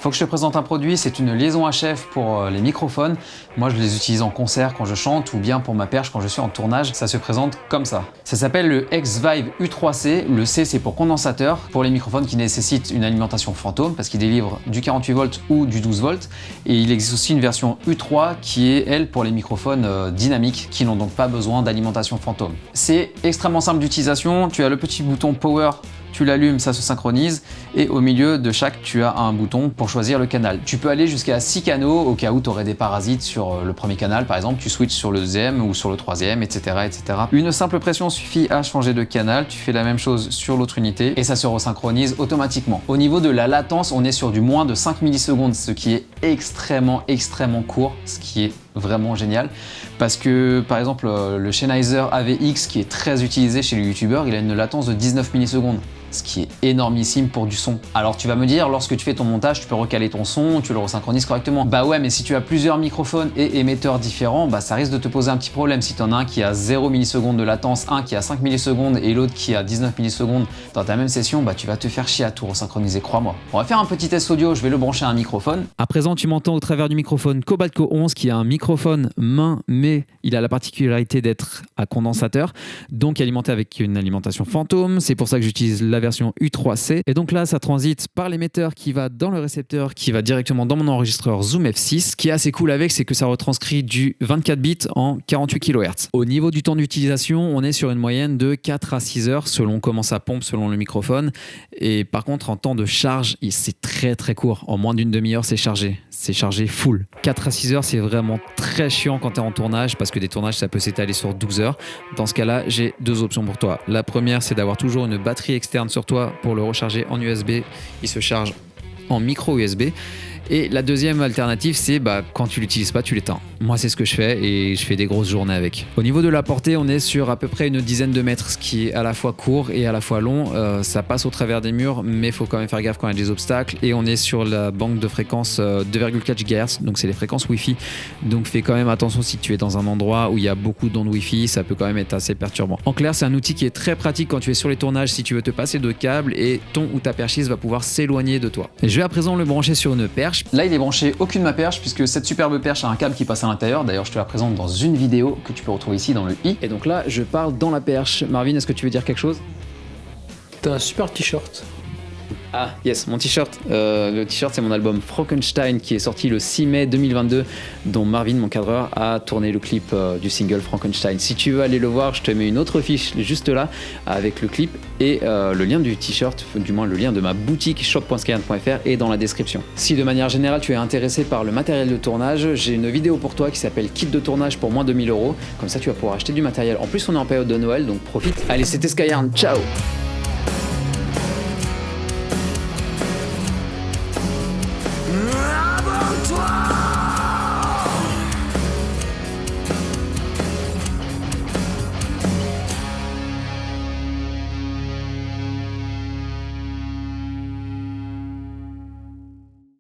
Faut que je te présente un produit, c'est une liaison HF pour les microphones. Moi je les utilise en concert quand je chante ou bien pour ma perche quand je suis en tournage. Ça se présente comme ça. Ça s'appelle le X-Vive U3C. Le C c'est pour condensateur, pour les microphones qui nécessitent une alimentation fantôme parce qu'il délivre du 48 volts ou du 12 volts. Et il existe aussi une version U3 qui est elle pour les microphones dynamiques qui n'ont donc pas besoin d'alimentation fantôme. C'est extrêmement simple d'utilisation. Tu as le petit bouton Power. Tu l'allumes, ça se synchronise et au milieu de chaque, tu as un bouton pour choisir le canal. Tu peux aller jusqu'à 6 canaux au cas où tu aurais des parasites sur le premier canal par exemple, tu switches sur le deuxième ou sur le troisième, etc., etc. Une simple pression suffit à changer de canal, tu fais la même chose sur l'autre unité et ça se resynchronise automatiquement. Au niveau de la latence, on est sur du moins de 5 millisecondes, ce qui est extrêmement court, ce qui est vraiment génial parce que par exemple le Sennheiser AVX qui est très utilisé chez les youtubeurs, il a une latence de 19 millisecondes. Ce qui est énormissime pour du son. Alors tu vas me dire, lorsque tu fais ton montage, tu peux recaler ton son, tu le resynchronises correctement. Bah ouais, mais si tu as plusieurs microphones et émetteurs différents, bah ça risque de te poser un petit problème. Si tu en as un qui a 0 millisecondes de latence, un qui a 5 millisecondes et l'autre qui a 19 millisecondes dans ta même session, bah tu vas te faire chier à tout resynchroniser, crois-moi. On va faire un petit test audio, je vais le brancher à un microphone. À présent, tu m'entends au travers du microphone Cobaltco 11 qui est un microphone main, mais il a la particularité d'être à condensateur, donc alimenté avec une alimentation fantôme. C'est pour ça que j'utilise la version U3C. Et donc là, ça transite par l'émetteur qui va dans le récepteur, qui va directement dans mon enregistreur Zoom F6. Ce qui est assez cool avec, c'est que ça retranscrit du 24 bits en 48 kHz. Au niveau du temps d'utilisation, on est sur une moyenne de 4 à 6 heures selon comment ça pompe, selon le microphone. Et par contre, en temps de charge, c'est très court. En moins d'une demi-heure, c'est chargé. C'est chargé full. 4 à 6 heures, c'est vraiment très chiant quand tu es en tournage parce que des tournages, ça peut s'étaler sur 12 heures. Dans ce cas-là, j'ai deux options pour toi. La première, c'est d'avoir toujours une batterie externe sur toi pour le recharger en USB. Il se charge en micro USB. Et la deuxième alternative, c'est quand tu l'utilises pas, tu l'éteins. Moi, c'est ce que je fais et je fais des grosses journées avec. Au niveau de la portée, on est sur à peu près une dizaine de mètres, ce qui est à la fois court et à la fois long. Ça passe au travers des murs, mais il faut quand même faire gaffe quand il y a des obstacles. Et on est sur la banque de fréquences 2,4 GHz, donc c'est les fréquences Wi-Fi. Donc fais quand même attention si tu es dans un endroit où il y a beaucoup d'ondes Wi-Fi, ça peut quand même être assez perturbant. En clair, c'est un outil qui est très pratique quand tu es sur les tournages si tu veux te passer de câbles et ton ou ta perchiste va pouvoir s'éloigner de toi. Et je vais à présent le brancher sur une perche. Là, il est branché aucune de ma perche puisque cette superbe perche a un câble qui passe à l'intérieur. D'ailleurs, je te la présente dans une vidéo que tu peux retrouver ici dans le i. Et donc là, je parle dans la perche. Marvin, est-ce que tu veux dire quelque chose? T'as un super t-shirt. Ah yes, mon t-shirt. Le t-shirt, c'est mon album Frankenstein qui est sorti le 6 mai 2022, dont Marvin, mon cadreur, a tourné le clip du single Frankenstein. Si tu veux aller le voir, je te mets une autre fiche juste là avec le clip et le lien du t-shirt, du moins le lien de ma boutique shop.skyline.fr est dans la description. Si de manière générale tu es intéressé par le matériel de tournage, j'ai une vidéo pour toi qui s'appelle Kit de tournage pour moins de 1000 €. Comme ça, tu vas pouvoir acheter du matériel. En plus, on est en période de Noël, donc profite. Allez, c'était Skyline, ciao!